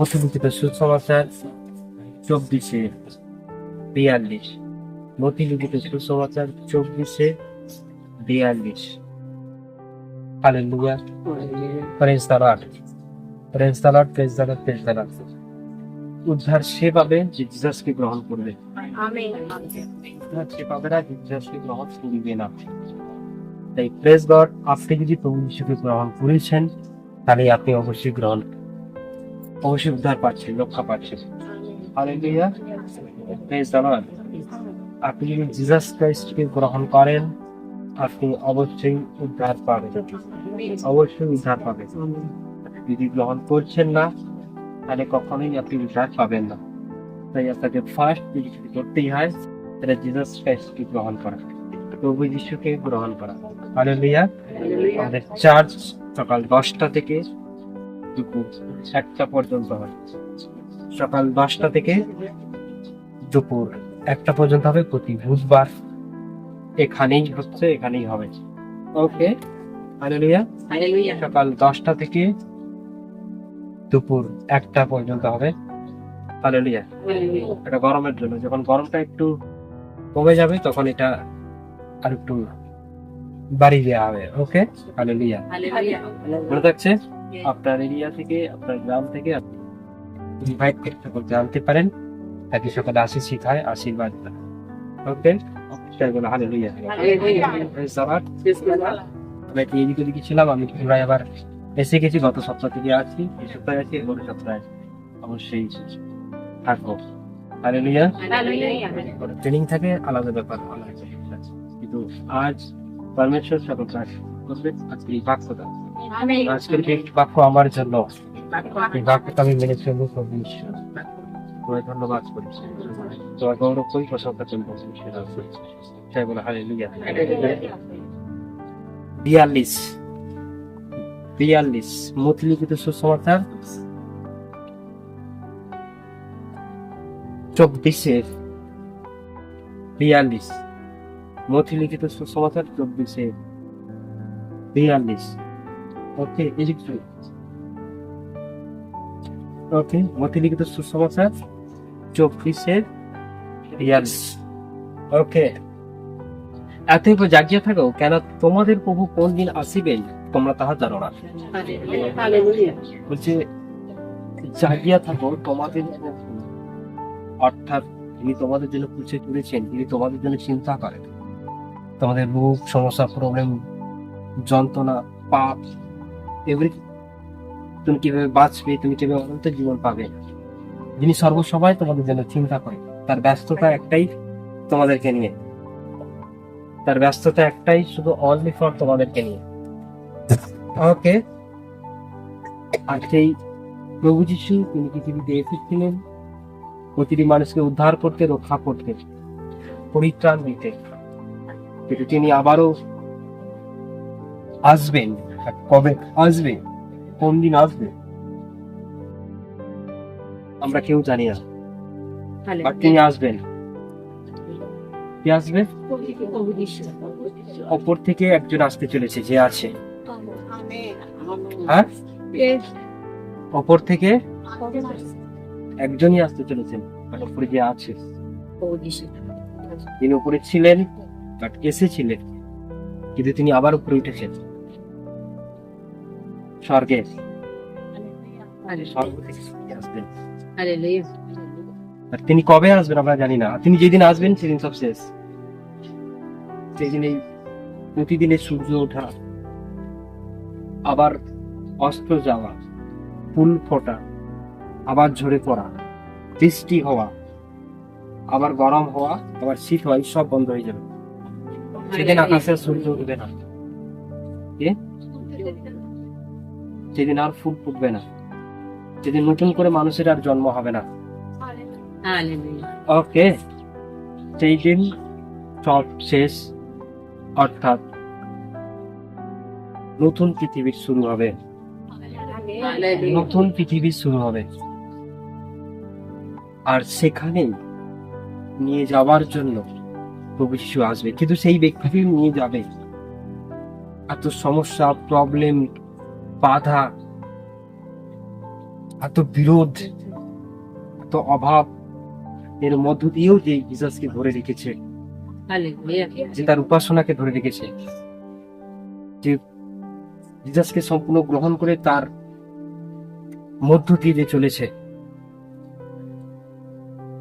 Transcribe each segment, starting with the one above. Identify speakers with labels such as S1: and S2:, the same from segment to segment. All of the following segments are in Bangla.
S1: অতিলিখিত সুসমাচার 24-42। অতিলিখিত সুসমাচার 24-42। Hallelujah. Praise the Lord, praise the Lord, praise the Lord, praise the Lord. উদ্ধার সে পাবে যে জিসাসকে গ্রহণ করবে। উদ্ধার সে পাবে না যে জিসাসকে গ্রহণ করিবে না। তাই প্রেজ গড, আপনি যদি প্রভু যিশুকে গ্রহণ করেছেন তাহলে আপনি অবশ্যই উদ্ধার পাচ্ছেন, রক্ষা পাচ্ছেন। Hallelujah, praise the Lord. আপনি যদি জিসাস ক্রাইস্টকে গ্রহণ করেন আপনি অবশ্যই উদ্ধার পাবেন, অবশ্যই উদ্ধার পাবেন। যদি গ্রহণ করছেন না তাহলে কখনোই আপনি উদ্ধার পাবেন না। তাই আপনাকে ফার্স্ট যদি কিছু করতেই হয় তাহলে জিসাস ক্রাইস্টকে গ্রহণ করা, প্রভু যিশুকে গ্রহণ করা। হালেলুয়া। আমাদের চার্চ সকাল 10টা থেকে দুপুর 1টা পর্যন্ত হয়। সকাল 10টা থেকে দুপুর 1টা পর্যন্ত হবে প্রতি বুধবার। এখানেই হবে। ওকে, হালেলুয়া। সকাল 10টা থেকে দুপুর 1টা পর্যন্ত হবে। হালেলুয়া। এটা গরমের জন্য, যখন গরমটা একটু কমে যাবে তখন এটা আর একটু বাড়িয়ে দেওয়া হবে। ওকে, হালেলুয়া। মনে থাকছে, আপনার এরিয়া থেকে, আপনার গ্রাম থেকে আপনি ইনভাইট করতে জানতে পারেন। একই সকালে আসি শিখায় আশীর্বাদ। ওকে, হালেলুয়া। আমি একটু এদিকে ওদিকে ছিলাম, আমি পুনরায় আবার এসে গেছি। গত সপ্তাহ থেকে আছি, এই সপ্তাহে আছি, এর পরের সপ্তাহে অবশ্যই থাকবো। হালেলুয়া। ট্রেনিং থাকে আলাদা ব্যাপার, কিন্তু আজ পারমেশ্বর সকল কাজ করবে। আজকে এই বাক্যটা, আজকের এই বাক্য আমার জন্য, এই বাক্যটা আমি মেনে চলবো। তোমায় ধন্যবাদ করি, তোমার গৌরব করি, প্রশংসা করি। তাই বলে হালেলুয়া। 42 মতিলিখিত সুসমাচার 24-42। মতিলিখিত সুসমাচার 24-42। ওকে, ওকে, মতিলিখিত সুসমাচার 24-42। ওকে। এতএব জাগিয়া থাকো, কেন তোমাদের প্রভু কোন দিন আসিবেন তোমরা তাহা জানো না। বলছে জাগিয়া থাকো, তোমাদের অর্থাৎ যিনি তোমাদের জন্য পুষে তুলেছেন, তিনি তোমাদের জন্য চিন্তা করেন। তোমাদের রোগ, সমস্যা, প্রবলেম, যন্ত্রণা, পাপ, এভরিথিং, তুমি কিভাবে বাঁচবে, তুমি কিভাবে অনন্ত জীবন পাবে, যিনি সর্বসময় তোমাদের জন্য চিন্তা করেন। তার ব্যস্ততা একটাই তোমাদেরকে নিয়ে, তার ব্যস্ততা একটাই, শুধু অনলি ফর তোমাদেরকে নিয়ে। ওকে। আর সেই প্রভু যিশু তিনি পৃথিবীতে এসেছিলেন প্রতিটি মানুষকে উদ্ধার করতে, রক্ষা করতে, পরিত্রাণ দিতে। কিন্তু তিনি আবারও আসবেন। কবে আসবে, কোন দিন আসবে আমরা কেউ জানি না, বাট তিনি আসবেন। কে আসবে? অপর থেকে একজন আসতে চলেছে, যে আছে। হ্যাঁ, অপর থেকে একজনই আসতে চলেছেন, উপরে যে আছে। তিনি উপরে ছিলেন, বাট এসেছিলেন, কিন্তু তিনি আবার উপরে উঠেছেন স্বর্গে। স্বর্গ থেকে আসবেন। আর তিনি কবে আসবেন আমরা জানি না। তিনি যেদিন আসবেন সেদিন সব শেষ। সেদিন এই প্রতিদিনের সূর্য ওঠা, আবার অস্ত যাওয়া, ফুল ফোটা, আবার ঝরে পড়া, বৃষ্টি হওয়া, আবার গরম হওয়া, আবার শীত হওয়া, সব বন্ধ হয়ে যাবে। সেদিন আকাশে সূর্য উঠবে না, সেদিন আর ফুল ফুটবে না, সেদিন নতুন করে মানুষের আর জন্ম হবে না। ওকে, সেই দিন সব শেষ, অর্থাৎ নতুন পৃথিবীর শুরু হবে। নতুন পৃথিবী শুরু হবে। আর সেখানে নিয়ে যাওয়ার জন্য প্রভু যিশু আসবে, কিন্তু সেই ব্যক্তিকে নিয়ে যাবে। এত সমস্যা, প্রবলেম, বাধা, এত বিরোধ, এত অভাব এর মধ্য দিয়েও যে জিসাসকে ধরে রেখেছে, যে তার উপাসনাকে ধরে রেখেছে, যে জিসাসকে সম্পূর্ণ গ্রহণ করে তার মধ্য দিয়ে যে চলেছে,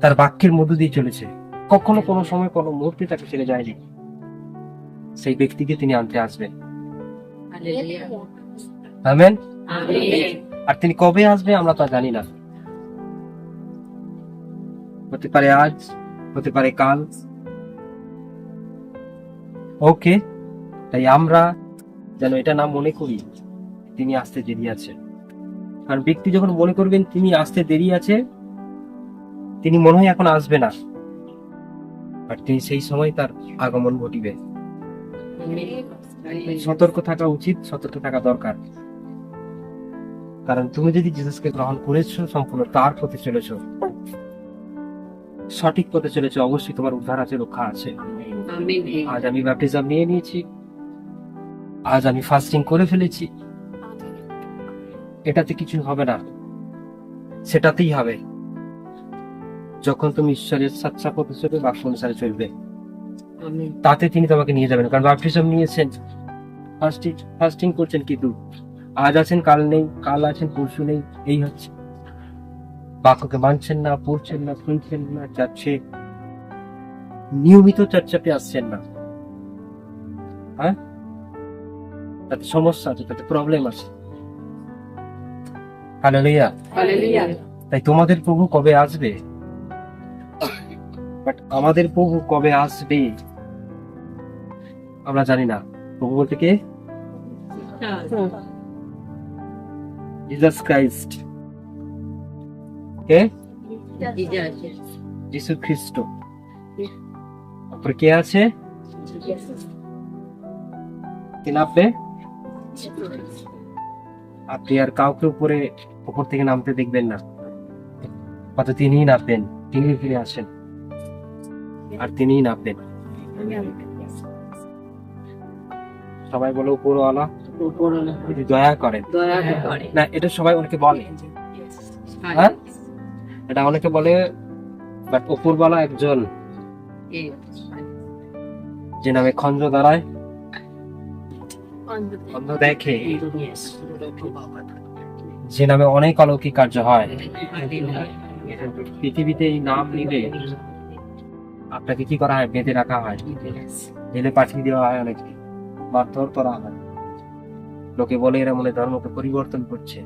S1: তার বাক্যের মধ্য দিয়ে চলেছে, কখনো কোনো সময় কোনো মুহূর্তে তাকে ছেড়ে যায়নি, সেই ব্যক্তিকে তিনি আনতে আসবেন। আমেন। আর তিনি কবে আসবে আমরা তা জানি না, হতে পারে আজ, হতে পারে কাল। ওকে, তাই আমরা যেন এটা না মনে করি তিনি আসতে দেরি আছে। কারণ ব্যক্তি যখন মনে করবেন তিনি আসতে দেরি আছে, তিনি মনে হয় এখন আসবে না, আর তিনি সেই সময় তার আগমন ঘটিবে। সতর্ক থাকা উচিত, সতর্ক থাকা দরকার। কারণ তুমি যদি জিসাসকে গ্রহণ করেছো, সম্পূর্ণ তার পথে চলেছো, সঠিক পথে চলেছো, অবশ্যই তোমার উদ্ধার আছে, রক্ষা আছে। আজ আমি ব্যাপটিজম নিয়ে নিয়েছি, আজ আমি ফাস্টিং করে ফেলেছি, এটাতে কিছু হবে না, সেটাতেই হবে যখন তুমি ঈশ্বরের সাচ্চা পথে চলবে, বাক্য অনুসারে চলবে, তাতে তিনি তোমাকে নিয়ে যাবেন। কারণ ব্যাপটিজম নিয়েছেন, ফাস্টিং করছেন, কিন্তু আজ আছেন কাল নেই, কাল আছেন পরশু নেই, এই হচ্ছে। বাক্যকে মানছেন না, পড়ছেন না, শুনছেন না, যাচ্ছে নিয়মিত চর্চাতে আসছেন না, হ্যাঁ, তাতে সমস্যা আছে, তাতে প্রবলেম আছে। হালেলুয়া। তাই তোমাদের প্রভু কবে আসবে, বাট আমাদের প্রভু কবে আসবে আমরা জানি না। প্রভু বলতে কে? Jesus Christ. কে? যিশু খ্রিস্ট। তারপরে কে আছে? কে নামবে? আপনি আর কাউকে উপর থেকে নামতে দেখবেন না, হয়তো তিনিই নামবেন, তিনি ফিরে আসেন আর তিনিই নামবেন। সবাই বলে উপরওয়ালা যদি দয়া করেন না, এটা সবাই অনেকে বলে, হ্যাঁ, এটা অনেকে বলে, বাট উপরওয়ালা একজন, যে নামে খঞ্জ দাঁড়ায়, অন্ধ দেখে, যে নামে অনেক অলৌকিক কার্য হয়। পৃথিবীতে এই নাম নিলে আপনাকে কি করা হয়? বেঁধে রাখা হয়, জেলে পাঠিয়ে দেওয়া হয়, অনেকে মারধর করা হয়। লোকে বলে এরা মনে ধর্মকে পরিবর্তন করছে,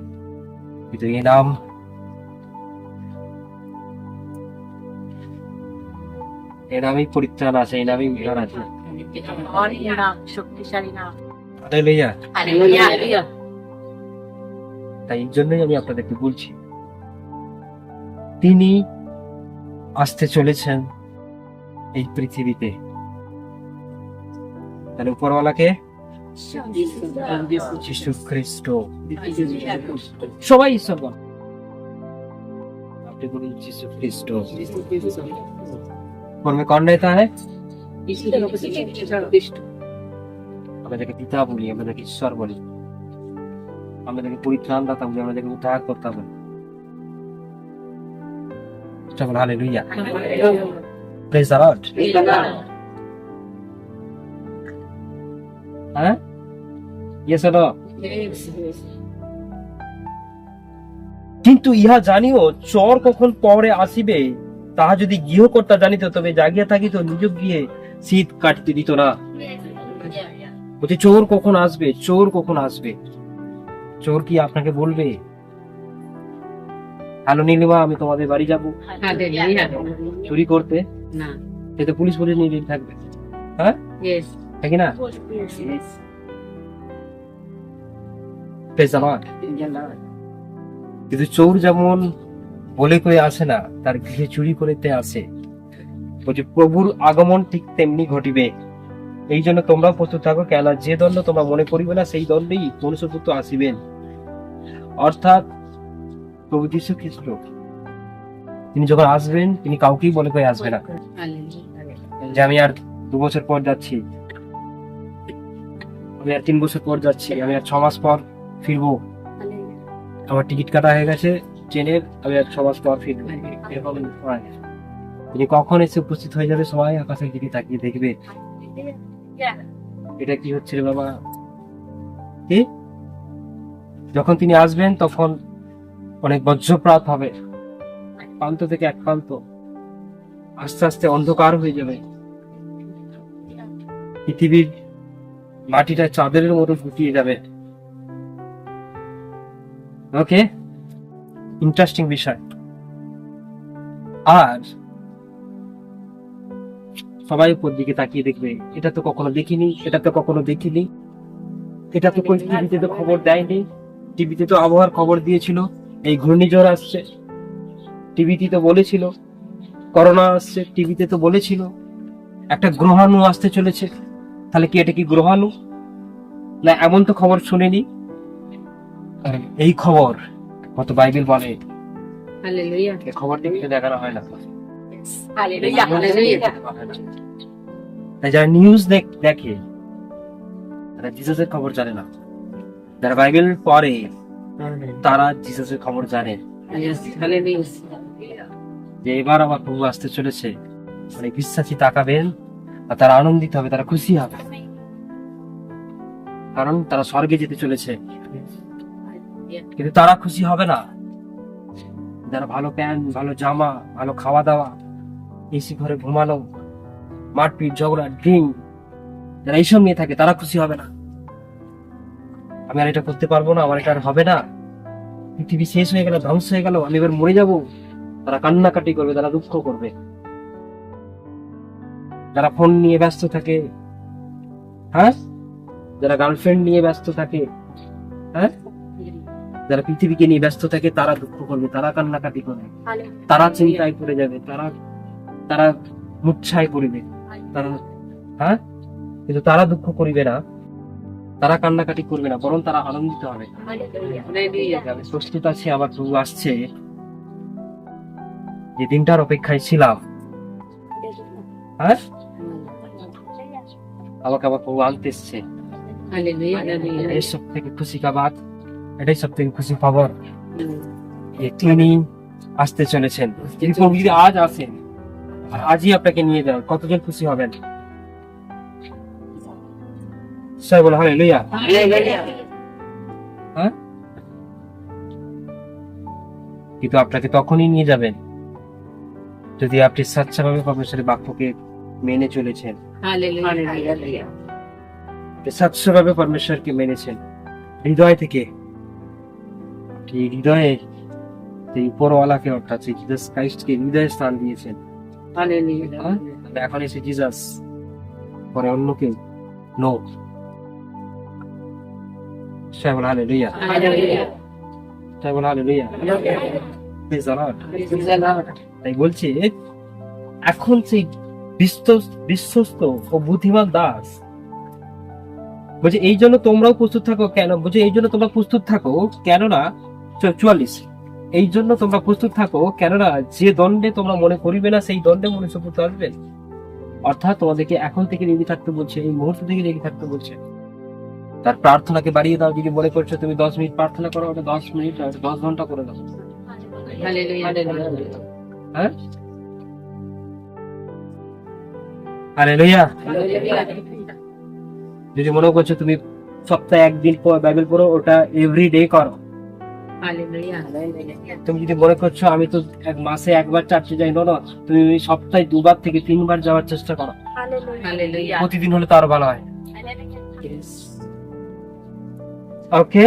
S1: কিন্তু এই নামই পরিত্রাণ আছে, এই নামই উদ্ধার আছে। হালেলুয়া। তাই এই জন্যই আমি আপনাদেরকে বলছি, তিনি আসতে চলেছেন এই পৃথিবীতে। তাহলে উপরওয়ালাকে যিশু খ্রিস্ট। সবাই ঈশ্বর বল, আপনি বলুন যিশু খ্রিস্ট। কর্মে কौन रहता है? আমরা যাকে পিতা বলি, আমরা যাকে ঈশ্বর বলি, আমরা যাকে পরিত্রাণ দাতা বলি, আমরা যাকে উদ্ধার কর্তা বলি। হালেলুয়া। Praise the Lord. হ্যাঁ, ইয়েস অর নো? কিন্তু ইহা জানিও, চোর কখন পরে আসিবে তাহা যদি গৃহকর্তা জানিত, তবে জাগিয়া থাকিত, নিজ গৃহে শীত কাটিতে দিত না। বলছে চোর কখন আসবে, চোর কখন আসবে? চোর কি আপনাকে বলবে, হ্যালো নীলিমা, আমি তোমাদের বাড়ি যাবো চুরি করতে? না, সে তো পুলিশ নিয়ে থাকবে, হ্যাঁ, নাকি না? কিন্তু চোর যেমন বলে করে আসে না, তার গৃহে চুরি করতে আসে। বলছে প্রভুর আগমন ঠিক তেমনি ঘটিবে, এই জন্য তোমরা প্রস্তুত থাকো, কেন যে দণ্ড তোমরা মনে করিবে না, সেই দণ্ডেই মনুষ্যপুত্র আসিবেন। অর্থাৎ প্রভু যীশু খ্রিস্ট তিনি যখন আসবেন, তিনি কাউকেই বলে করে আসবে না যে আমি আর 2 বছর পর যাচ্ছি, আমি আর 3 বছর পর যাচ্ছি, আমি আর 6 মাস পর ফিরবো, আমার টিকিট কাটা হয়ে গেছে, ট্রেনের আমি এক সমাজ পর ফিরবো, এরকম হয়। তিনি কখন এসে উপস্থিত হয়ে যাবে, সবাই আকাশের দিকে তাকিয়ে দেখবে এটা কি হচ্ছে রে বাবা। কি যখন তিনি আসবেন তখন অনেক বজ্রপাত হবে, এক প্রান্ত থেকে এক প্রান্ত, আস্তে আস্তে অন্ধকার হয়ে যাবে, পৃথিবীর মাটিটা চাঁদের মতো ফুটিয়ে যাবে। ওকে, ইন্টারেস্টিং বিষয়। আর সবাই উপর দিকে তাকিয়ে দেখবে, এটা তো কখনো দেখিনি, এটা তো কখনো দেখিনি, এটা তো কোনো টিভিতে তো খবর দেয়নি। টিভিতে তো আবহাওয়ার খবর দিয়েছিল এই ঘূর্ণিঝড় আসছে, টিভিতে তো বলেছিল করোনা আসছে, টিভিতে তো বলেছিল একটা গ্রহাণু আসতে চলেছে। তাহলে কি এটা কি গ্রহাণু না? এমন তো খবর শুনেনি। এই খবর কত বাইবেল বলে
S2: হালেলুয়া,
S1: এই খবর টিভিতে দেখানো হয় না।
S2: Hallelujah, hallelujah.
S1: তাই যারা নিউজ দেখে তারা জিসাসের খবর জানে না, যারা বাইবেল পড়ে তারা জিসাসের খবর জানে
S2: হালেলুয়া।
S1: যে এবার আমার প্রভু আসতে চলেছে। মানে বিশ্বাসী তাকাবেন আর তারা আনন্দিত হবে, তারা খুশি হবে, কারণ তারা স্বর্গে যেতে চলেছে। কিন্তু তারা খুশি হবে না যারা ভালো প্যান্ট, ভালো জামা, ভালো খাওয়া দাওয়া, এসি ঘরে ঘুমানো, মারপিট, ঝগড়া, ড্রিঙ্ক, যারা এইসব নিয়ে থাকে তারা খুশি হবে না। আমি আর এটা করতে পারবো না, আমার এটা আর হবে না, পৃথিবী শেষ হয়ে গেল, ধ্বংস হয়ে গেল, আমি এবার মরে যাব। তারা কান্নাকাটি করবে, তারা দুঃখ করবে। যারা ফোন নিয়ে ব্যস্ত থাকে, হ্যাঁ, যারা গার্লফ্রেন্ড নিয়ে ব্যস্ত থাকে, হ্যাঁ, যারা পৃথিবীকে নিয়ে ব্যস্ত থাকে তারা দুঃখ করবে, তারা কান্নাকাটি করবে, তারা চিন্তায় পড়ে যাবে, তারা মূর্ছায় পড়বে, তারা, হ্যাঁ, কিন্তু তারা দুঃখ করিবে না, তারা কান্নাকাটি করবে না, বরং তারা আনন্দিত হবে। আমি প্রস্তুত আছি, আবার প্রভু আসছে। যে দিনটার অপেক্ষায় ছিলাম, হ্যাঁ, আমাকে আবার প্রভু আনতে এসছে।
S2: Hallelujah, hallelujah.
S1: এটাই সব থেকে খুশি খবর, এটাই সব থেকে খুশি খবর যে তিনি আসতে চলেছেন। তিনি প্রভু যদি আজ আসেন আর আজই আপনাকে নিয়ে যান, কতজন খুশি হবেন? সবাই বলে হালেলুয়া। হ্যাঁ, কিন্তু আপনাকে তখনই নিয়ে যাবেন যদি আপনি স্বেচ্ছাভাবে পরমেশ্বরের বাক্যকে মেনে চলেছেন,
S2: হালেলুয়া, হালেলুয়া।
S1: আপনি স্বেচ্ছাভাবে পরমেশ্বরকে মেনেছেন হৃদয় থেকে। আপনি হৃদয়ে সেই উপরওয়ালাকে, অর্থাৎ সেই জিসাস ক্রাইস্টকে হৃদয়ে স্থান দিয়েছেন।
S2: হালেলুয়া।
S1: তবে এখন এসে জিসাস, পরে অন্য কেউ নো। সবাই বলে হালেলুয়া,
S2: হালেলুয়া।
S1: সবাই বলে হালেলুয়া। Praise the Lord। তাই বলছে এখন সেই বিশ্বস্ত ও বুদ্ধিমান দাস বলছে এই জন্য তোমরাও প্রস্তুত থাকো। কেন বলছে? এই জন্য তোমরা প্রস্তুত থাকো, কেননা 44, এই জন্য তোমরা প্রস্তুত থাকো কেননা যে দণ্ডে তোমরা মনে করিবে না সেই দণ্ডে মনুষ্যপুত্র আসবেন। অর্থাৎ তোমাদেরকে এখন থেকে রেডি থাকতে বলছে, এই মুহূর্ত থেকে রেডি থাকতে বলছে। তার প্রার্থনাকে বাড়িয়ে দাও। যদি মনে করছো তুমি 10 মিনিট প্রার্থনা করো, ওটা 10 মিনিট, 10 ঘন্টা করে দাও।
S2: Hallelujah, hallelujah.
S1: হ্যাঁ, হালেলুয়া। যদি মনে করছো তুমি সপ্তাহে একদিন বাইবেল পড়ো, ওটা এভরিডে করো।
S2: Hallelujah, hallelujah.
S1: তুমি যদি মনে করছো আমি তো এক মাসে একবার চার্চে যাই, না, তুমি সপ্তাহে 2বার থেকে 3বার যাওয়ার চেষ্টা করো।
S2: হালেলুয়া।
S1: প্রতিদিন হলে তো আরো ভালো হয়। ওকে,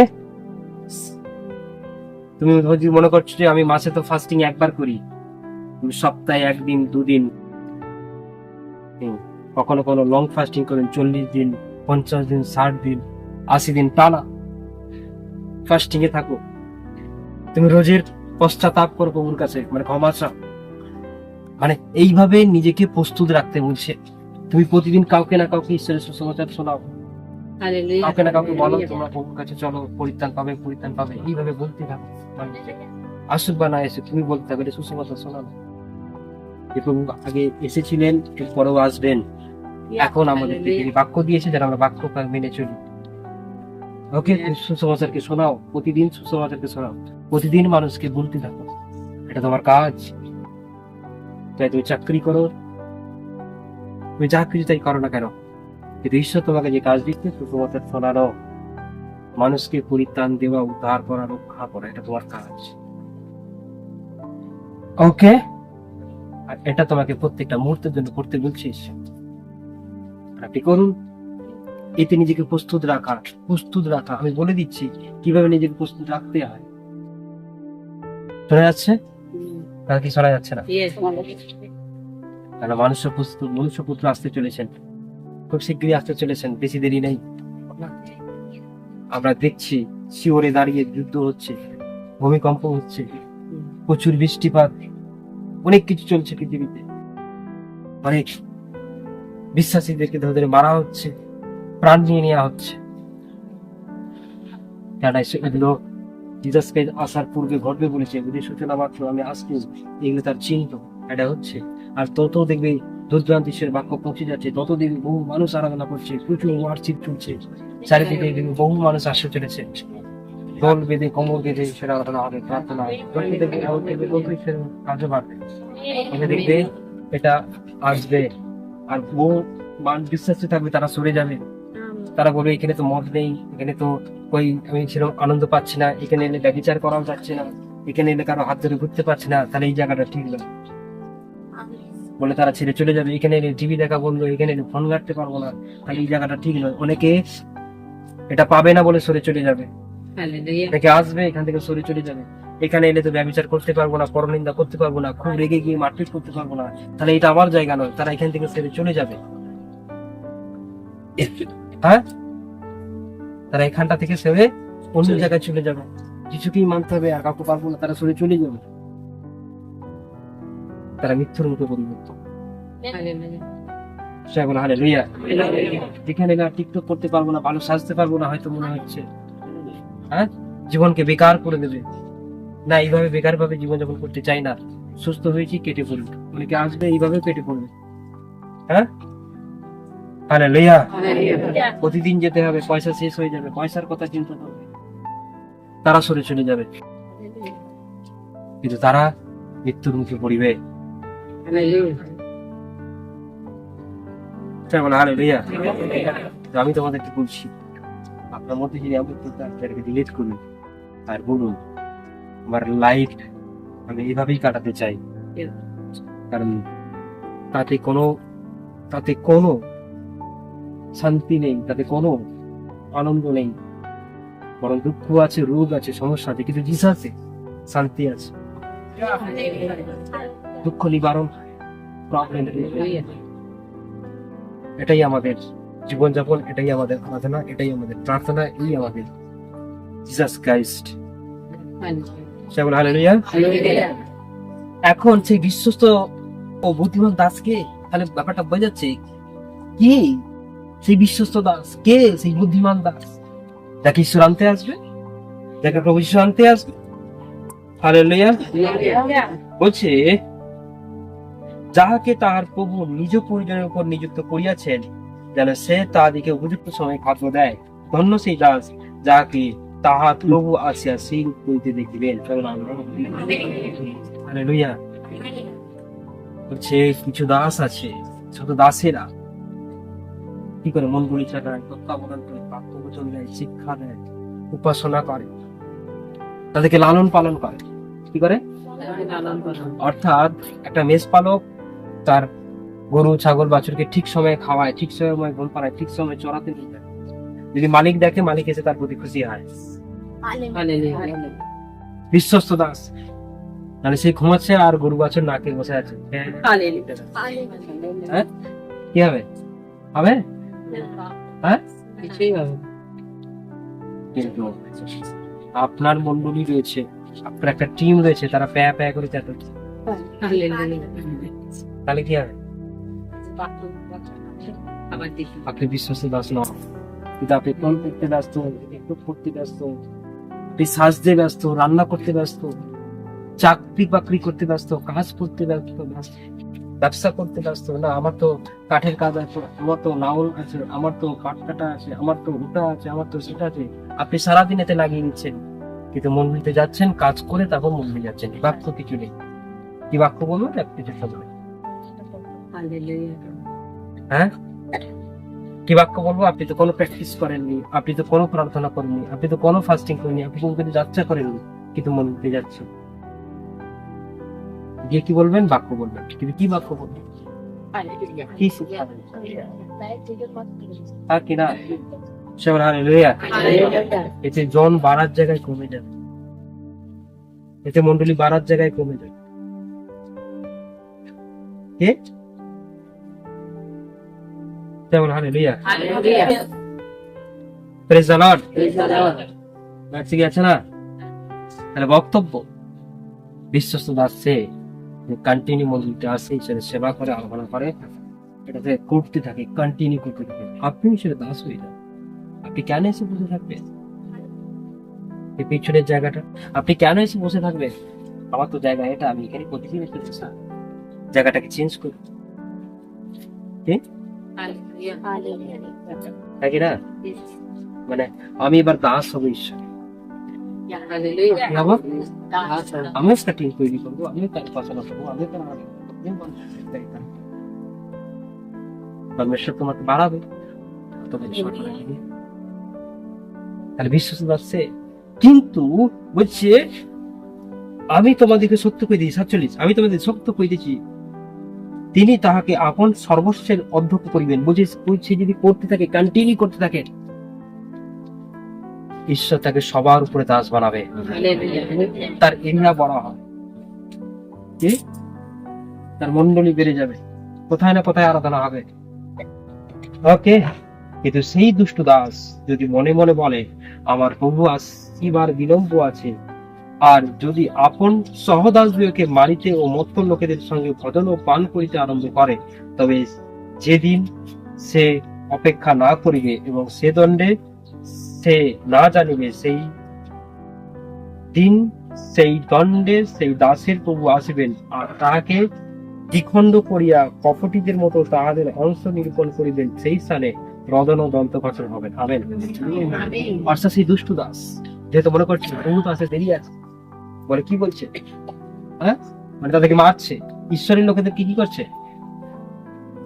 S1: তুমি যদি মনে করছো যে আমি মাসে তো ফাস্টিং একবার করি, তুমি সপ্তাহে 1 দিন 2 দিন, কখনো কোনো লং ফাস্টিং করেন 40 দিন, 50 দিন, 60 দিন, 80 দিন টানা ফাস্টিং এ থাকো। তুমি রোজের পশ্চাতাপ করো প্রভুর কাছে, মানে ক্ষমা চাও, মানে এইভাবে নিজেকে প্রস্তুত রাখতে বলছে। তুমি প্রতিদিন কাউকে না কাউকে ঈশ্বরের সুসমাচার শোনাও,
S2: হালেলুয়া।
S1: কাউকে না কাউকে বলো তোমরা প্রভুর কাছে চলো, পরিত্রাণ পাবে, পরিত্রাণ পাবে, এইভাবে বলতে থাকো। আসুক বা না এসে তুমি বলতে থাকো, এটা সুসমাচার শোনানো। যে প্রভু আগে এসেছিলেন, পরেও আসবেন। এখন আমাদের তিনি বাক্য দিয়েছে যারা আমরা বাক্য মেনে চলি। ওকে, সুসমাচারকে শোনাও, প্রতিদিন সুসমাচারকে শোনাও, প্রতিদিন মানুষকে বলতে থাকো, এটা তোমার কাজ। চাই তুমি চাকরি করো, তুমি যা কিছু তাই করো না কেন, কিন্তু ঈশ্বর তোমাকে যে কাজ দিচ্ছে সুসমাচার শোনানো, মানুষকে পরিত্রাণ দেওয়া, উদ্ধার করা, রক্ষা করা, এটা তোমার কাজ। ওকে, আর এটা তোমাকে প্রত্যেকটা মুহূর্তের জন্য করতে বলছি ঈশ্বর। আপনি করুন। এতে নিজেকে প্রস্তুত রাখা, আমি বলে দিচ্ছি কিভাবে নিজেকে প্রস্তুত রাখতে হয়। শোনা যাচ্ছে না কি শোনা যাচ্ছে না?
S2: Yes.
S1: কারণ মনুষ্যপুত্র আসতে চলেছেন, খুব শীঘ্রই আসতে চলেছেন, বেশি দেরি নেই। আমরা দেখছি শিওরে দাঁড়িয়ে যুদ্ধ হচ্ছে, ভূমিকম্প হচ্ছে, প্রচুর বৃষ্টিপাত, অনেক কিছু চলছে পৃথিবীতে। অনেক বিশ্বাসীদেরকে ধরে ধরে মারা হচ্ছে, প্রাণ নিয়ে নেওয়া হচ্ছে। কেন এগুলো জিসাসকে আসার পূর্বে ঘটবে বলেছে, ওদের সূচনা মাত্র আমি আসবো, এগুলো তার চিহ্ন। এটা হচ্ছে, আর তত দেখবে দুর্দান্ত ঈশ্বরের বাক্য পৌঁছে যাচ্ছে, তত দেখবে বহু মানুষ আরাধনা করছে, প্রচুর ওয়ার্শিপ চলছে, চারিদিকে দেখবে বহু মানুষ আসতে চলেছে, দল বেঁধে কোমর বেঁধে ঈশ্বর আরাধনা হবে, প্রার্থনা হবে, তত দেখবে তত ঈশ্বরের কাজও বাড়বে। তবে দেখবে এটা আসবে, আর বহু মানুষ বিশ্বাসী থাকবে, তারা সরে যাবে, তারা বলবে এখানে তো মদ নেই, এখানে তো ওই আমি সেরকম আনন্দ পাচ্ছি না, এখানে এলে ব্যভিচার করাও যাচ্ছে না, এখানে এলে কারো হাত ধরে ঘুরতে পারছি না, তাহলে এই জায়গাটা ঠিক না বলে তারা ছেড়ে চলে যাবে। এখানে এলে টিভি দেখা বললো, এখানে এলে ফোন ঘাটতে পারবো না, তাহলে এই জায়গাটা ঠিক নয়। অনেকে এটা পাবে না বলে সরে চলে যাবে,
S2: Hallelujah.
S1: অনেকে আসবে এখান থেকে সরে চলে যাবে, এখানে এলে তো ব্যভিচার করতে পারবো না, পরনিন্দা করতে পারবো না, খুব রেগে গিয়ে মারপিট করতে পারবো না, তাহলে এটা আমার জায়গা নয়, তারা এখান থেকে সরে চলে যাবে। হ্যাঁ, তারা এখানটা থেকে সেরে অন্য জায়গায় চলে যাবে, কিছুকেই মানতে হবে, আর কাউকে পারবো না, তারা সরে চলে যাবে, তারা মৃত্যুর মুখে পরিবর্তন।
S2: Hallelujah.
S1: সে বলে হালেলুয়া। যেখানে না টিকটক করতে পারবো না, ভালো সাজতে পারবো না, হয়তো মনে হচ্ছে হ্যাঁ জীবনকে বেকার করে দেবে, না এইভাবে বেকার ভাবে জীবনযাপন করতে চাই না, সুস্থ হয়েছি কেটে পড়বে, অনেকে আসবে এইভাবে কেটে পড়বে। হ্যাঁ, হালেলুয়া।
S2: Hallelujah.
S1: প্রতিদিন যেতে হবে, পয়সা শেষ হয়ে যাবে, পয়সার কথা চিন্তা করবে, তারা সরে চলে যাবে, কিন্তু তারা মৃত্যুর মুখে পড়িবে।
S2: Hallelujah.
S1: সে বলে হালেলুয়া। তো আমি তোমাদেরকে বলছি, আপনার মধ্যে যদি এমন চিন্তা আসে, এটাকে ডিলিট করুন আর বলুন আমার লাইফ আমি এইভাবেই কাটাতে চাই, কারণ তাতে কোনো শান্তি নেই, তাতে কোনো আনন্দ নেই, বরং দুঃখ আছে, রোগ আছে, সমস্যা আছে, কিন্তু জিসাসে শান্তি আছে, দুঃখ নিবারণ, প্রবলেম।
S2: Hallelujah.
S1: এটাই আমাদের জীবনযাপন, এটাই আমাদের আরাধনা, এটাই আমাদের প্রার্থনা, এই আমাদের জিসাস ক্রাইস্ট। সে বলে হালেলুয়া।
S2: Hallelujah.
S1: এখন সেই বিশ্বস্ত ও বুদ্ধিমান দাসকে, তাহলে ব্যাপারটা বোঝাচ্ছে কি, সেই বিশ্বস্ত দাস কে, সেই বুদ্ধিমান দাস যাকে ঈশ্বর আনতে আসবে, যাকে প্রভু ঈশ্বর আনতে আসবে। হালেলুয়া।
S2: Hallelujah.
S1: বলছে যাহাকে তাহার প্রভু নিজ পরিজনের উপর নিযুক্ত করিয়াছেন, যেন সে তাহাদিকে উপযুক্ত সময় খাদ্য দেয়। ধন্য সেই দাস যাহাকে তাহার প্রভু আসিয়া সেই করিতে দেখিবেন। হালেলুয়া। বলছে কিছু দাস আছে, শুধু দাসেরা কি করে মন পরিচয় দেয়, তত্ত্বাবধান করে, বাক্যবচন দেয়, শিক্ষা দেয়, উপাসনা করে, তাদেরকে লালন পালন করে। কি করে? অর্থাৎ একটা মেষ পালক তার গরু ছাগল বাছুরকে ঠিক সময়ে খাওয়ায়, ঠিক সময় ঘুম পাড়ায়, ঠিক সময় চড়াতে নিয়ে যায়। যদি মালিক দেখে, মালিক এসে তার প্রতি খুশি হয়।
S2: Hallelujah.
S1: বিশ্বস্ত দাস, মানে সে ঘুমাচ্ছে আর গরু বাছুর নাকে বসে আছে।
S2: Hallelujah.
S1: হ্যাঁ, কি হবে? হবে? হ্যাঁ,
S2: কিছুই হবে না।
S1: কিন্তু আপনার মন্ডলী রয়েছে, আপনার একটা টিম রয়েছে, তারা প্যা প্যা করে চেঁচাচ্ছে,
S2: Hallelujah.
S1: তাহলে কি হবে?
S2: আবার দেখি।
S1: আপনি বিশ্বস্ত দাস নন, কিন্তু আপনি কল করতে ব্যস্ত, একটু করতে ব্যস্ত, আপনি সাজতে ব্যস্ত, রান্না করতে ব্যস্ত, চাকরি বাকরি করতে ব্যস্ত, কাজ করতে ব্যস্ত, ব্যবসা করতে ব্যস্ত, না আমার তো কাঠের কাজ আছে, আমার তো নাউল আছে, আমার তো কাঠ কাটা আছে, আমার তো ওটা আছে, আমার তো সেটা আছে। আপনি সারাদিন এতে লাগিয়ে দিচ্ছেন, কিন্তু মন্দিরতে যাচ্ছেন, কাজ করে তারপর মন্দিরে যাচ্ছেন। বাক্য কিছু নেই। কি বাক্য বলবো একটু চেষ্টা করে?
S2: হালেলুয়া।
S1: হ্যাঁ, কি বাক্য বলবো? আপনি তো কোনো প্র্যাকটিস করেননি, আপনি তো কোনো প্রার্থনা করেননি, আপনি তো কোনো ফাস্টিং করেননি, আপনি কিন্তু যাত্রা করেননি, কিন্তু মন্দিরে যাচ্ছেন। গিয়ে কি বলবেন? বাক্য বলবেন। কিন্তু কি বাক্য বলবেন? কি শিখাবেন? আর কি না? সবার হালেলুয়া।
S2: হালেলুয়া।
S1: এতে জন বাড়ার জায়গায় কমে যাবে, এতে মন্ডলী বাড়ার জায়গায় কমে যাবে। কে? যেমন hallelujah.
S2: Hallelujah.
S1: Praise the Lord.
S2: Praise the Lord.
S1: ঠিক আছে না? তাহলে বক্তব্য বিশ্বস্ত দাসে কন্টিনিউ মন্দিরটা আসে, ঈশ্বরের সেবা করে, আরাধনা করে, এটাতে করতে থাকে, কন্টিনিউ করতে থাকে। আপনি ঈশ্বরের দাস হয়ে যান। আপনি কেন এসে বসে থাকবেন এই পিছনের জায়গাটা? আপনি কেন এসে বসে থাকবেন? আমার তো জায়গা এটা, আমি এখানে প্রতিদিন এসে বসে, জায়গাটাকে চেঞ্জ করি। কি
S2: Hallelujah.
S1: তাই কি না? মানে আমি এবার দাস হবো ঈশ্বর।
S2: Hallelujah.
S1: কি হবো?
S2: দাস হবো।
S1: আমিও একটা টিম তৈরি করবো, আমিও তার পছন্দ করবো, আমিও তার পরমেশ্বর তোমাকে বাড়াবে, তোমাকে সরকার দিবে। তাহলে বিশ্বাস আছে। কিন্তু বলছে আমি তোমাদেরকে সত্য কই দিই, 47, আমি তোমাদের সত্য কই দিয়েছি, তিনি তাহাকে আপন সর্বস্বের অধ্যক্ষ করিবেন। বলছে যদি করতে থাকে, কন্টিনিউ করতে থাকে, ঈশ্বর তাকে সবার উপরে দাস বানাবে।
S2: Hallelujah.
S1: তার এরিয়া বড় হয়, কি? তার মন্ডলী বেড়ে যাবে, কোথায় না কোথায় আরাধনা হবে। ওকে, কিন্তু সেই দুষ্ট দাস যদি মনে মনে বলে আমার প্রভু আসিবার বিলম্ব আছে, আর যদি আপন সহদাসদিগকে মারিতে ও মত্ত লোকেদের সঙ্গে ভোজন ও পান করিতে আরম্ভ করে, তবে যেদিন সে অপেক্ষা না করিবে এবং সে দণ্ডে সে না জানিবে, সেই দিন সেই দণ্ডে সেই দাসের প্রভু আসিবেন, আর তাহাকে দ্বিখণ্ড করিয়া কপটীদের মতো তাহাদের অংশ নিরূপণ করিবেন। সেই স্থানে রদন ও দন্তঘটন হবেন। আমেন। অর্থাৎ সেই দুষ্ট দাস যেহেতু মনে করছে প্রভু তো আসে, দেরি আছে, বলে কি বলছে, হ্যাঁ, মানে তাদেরকে মারছে। ঈশ্বরের লোকেদের কি করছে?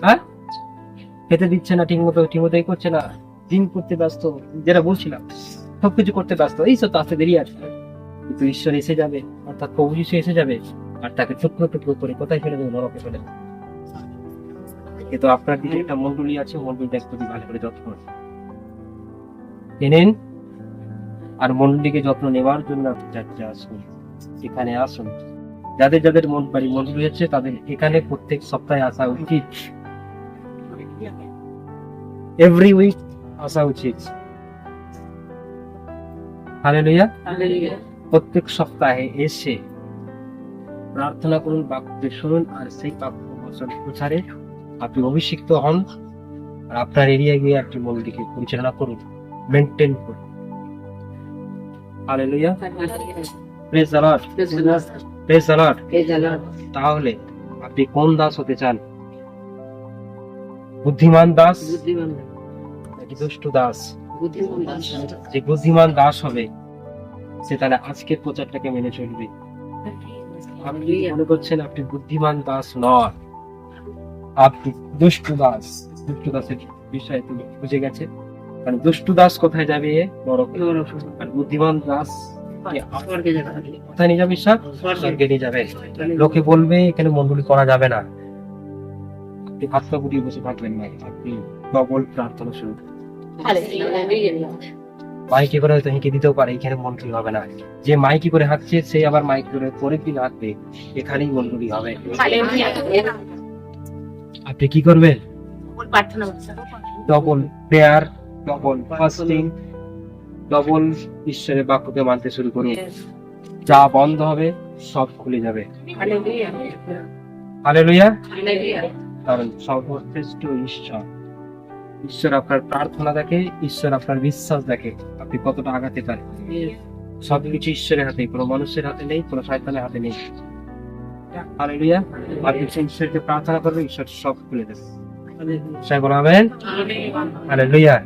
S1: হ্যাঁ, খেতে দিচ্ছে না ঠিক মতো, করছে না, দিন করতে ব্যস্ত, যেটা বলছিলাম সবকিছু করতে ব্যস্ত, এইসব তো আসতে দেরি আছে। কিন্তু ঈশ্বর এসে যাবে, অর্থাৎ প্রভু যিশু এসে যাবে, আর তাকে টুকরো টুকরো করে কোথায় ফেলে দেবে? নরকে ফেলে দেবে। কিন্তু আপনার দিকে একটা মন্ডলী আছে, মন্ডলী দেখতে ভালো করে যত্ন নেন, আর মন্ডলীকে যত্ন নেওয়ার জন্য আপনি যাত্রা আসুন, এখানে আসুন। যাদের যাদের মন্ডলী হচ্ছে তাদের এখানে প্রত্যেক সপ্তাহে আসা উচিত, এভরি উইক আসা উচিত। হালেলুয়া।
S2: Hallelujah.
S1: প্রত্যেক সপ্তাহে এসে প্রার্থনা করুন, বাক্য শুনুন, আর সেই বাক্য বচন প্রচারে আপনি অভিষিক্ত হন, আর আপনার এরিয়ায় গিয়ে আপনি মন্দিরকে পরিচালনা করুন, মেনটেন করুন। Hallelujah. Praise the Lord.
S2: Praise the Lord.
S1: Praise the Lord.
S2: Praise the Lord.
S1: তাহলে আপনি কোন দাস হতে চান? বুদ্ধিমান দাস
S2: বুদ্ধিমান
S1: নাকি দুষ্ট দাস?
S2: বুদ্ধিমান দাস।
S1: যে বুদ্ধিমান দাস হবে সে তাহলে আজকের প্রচারটাকে মেনে চলবে। আপনি
S2: Hallelujah.
S1: মনে করছেন আপনি বুদ্ধিমান দাস নন, আপনি দুষ্ট দাস। দুষ্ট দাসের বিষয়ে তুমি বুঝে গেছে, কারণ দুষ্ট দাস কোথায় যাবে? নরকে। আর বুদ্ধিমান দাস
S2: স্বর্গে যাবে।
S1: কোথায় নিয়ে যাবে? ঈশ্বর স্বর্গে নিয়ে যাবে। লোকে বলবে এখানে মন্ডলী করা যাবে না, আপনি হাতটা গুটিয়ে বসে থাকবেন না, আপনি ডবল প্রার্থনা শুরু করুন।
S2: Hallelujah.
S1: মাইকি করে হয়তো হেঁকে দিতেও পারে, এখানে মন্ডলী হবে না। যে মাইকি করে হাঁকছে সে আবার মাইকি করে পরের দিন হাঁকবে, এখানেই মন্ডলী হবে।
S2: Hallelujah.
S1: আপনি কি করবেন?
S2: প্রার্থনা করছে।
S1: Double prayer, double fasting, double ঈশ্বরের বাক্যকে মানতে শুরু করুন। যা বন্ধ হবে সব খুলে যাবে।
S2: Hallelujah.
S1: হালেলুয়া।
S2: Hallelujah.
S1: কারণ সর্বশ্রেষ্ঠ ঈশ্বর, ঈশ্বর আপনার প্রার্থনা দেখে, ঈশ্বর আপনার বিশ্বাস দেখে, আপনি কতটা আগাতে পারেন।
S2: Yes.
S1: সবকিছু ঈশ্বরের হাতে, কোনো মানুষের হাতে নেই, কোনো শয়তানের হাতে নেই। হালেলুয়া। আর ঈশ্বরকে প্রার্থনা করবে, ঈশ্বর সব খুলে দেবে। সবাই বলবেন হালেলুয়া।